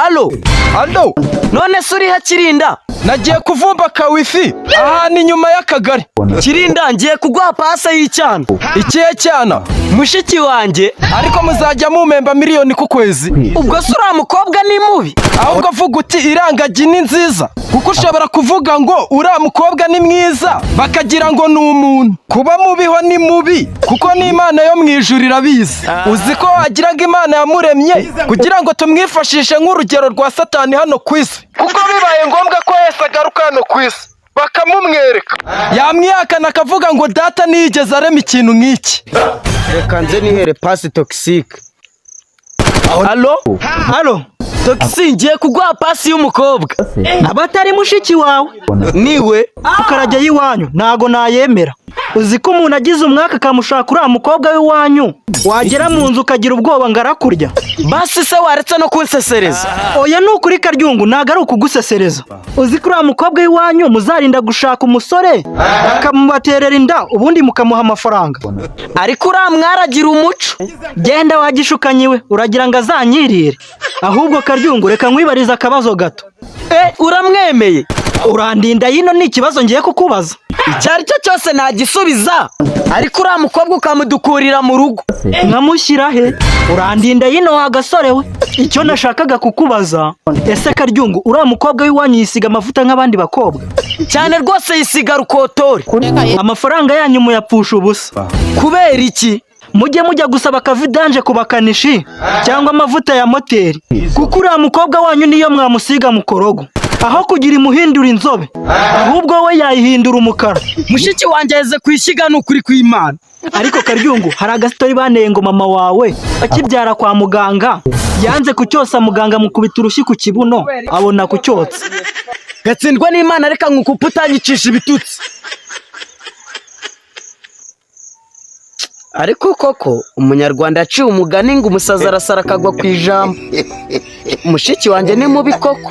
Alo. Alo. None suri ha Kirinda? Nagiye kuvumba ka wifi. Aha ni nyuma y'akagari. Kirinda ngiye kuguha pasa y'icyana. Ikihe cyana? Mushiki wanjye. Ariko muzajya mumemba miliyoni ku kwezi. Ubwo sura mukobwa ni mubi. Ahubwo vuga uti irangagi ni nziza. Kuko ushobora kuvuga ngo uriya mukobwa ni mwiza bakagira ngo ni umuntu. Kuba mubiho ni mubi kuko n'Imana yo mu ijuru irabizi. Uzi ko wagira ngo Imana yamuremye kugira ngo tumwifashishe nk'urugero rwa Satani hano ku isi. Kuko bibaye ngombwa ko Yesu agaruka hano ku isi bakamumwereka, yamwihakana akavuga ngo data ntiyigeze arema ikintu nk'iki. Reka nze nihere pasi toxique. Alo? Alo. Toxique ngiye kuguha pasi y'umukobwa. Abatari mushiki wawe Niwe ukarajya yiwanyu ntago nayemera. Uzi ko umuntu agize umwaka akamushaka uriya mukobwa w'iwanyu wagera mu nzu ukagira ubwoba ngo arakurya. basi se waretse no kunsesereza. Oya ni ukuri Karyungu ntago ari ukugusesereza. Uzi ko uriya mukobwa w'iwanyu muzarinda gushaka umusore akamubaterera inda ubundi mukamuha amafaranga. Ariko uriya mwaragira umuco. Genda wagishukanyiwe uragira ngo azanyirire. Ahubwo Karyungu reka nkwibariza akabazo gato. Uramwemeye? Urandinda yino ni ikibazo ngiye kukubaza. Icyari cyo cyose nagisubiza. Ariko uriya mukobwa ukamudukurira mu rugo. Nkamushyira he? Urandinda yino wa gasore we. Icyo nashakaga kukubaza, ese Karyungu uriya mukobwa w'iwanyu yisiga amavuta nk'abandi bakobwa? Cyane rwose yisiga rukotori. Amafaranga yanyu muyapfusha ubusa. Kubera iki? Mujye mujya gusaba akavidanje ku bakanishi cyangwa amavuta ya moteri, kuko uriya mukobwa wanyu niyo mwamusiga mu korogo aho kugira imuhindura inzobe, ahubwo we yayihindura umukara. Mushiki wanjye yeze kwishyiga n'ukuri kw'Imana. Ariko Karyungu hari agastori baneye ngo mama wawe akibyara kwa muganga yanze kucyosa, muganga mukubita urushyi ku kibuno abona kucyotsa. Gatsindwa n'Imana, reka nkukupa utanyicisha ibitutsi. Ariko koko umunyarwanda yaciye umugani ngo umusazi arasara akagwa ku ijambo. Mushiki wanjye ni mubi koko.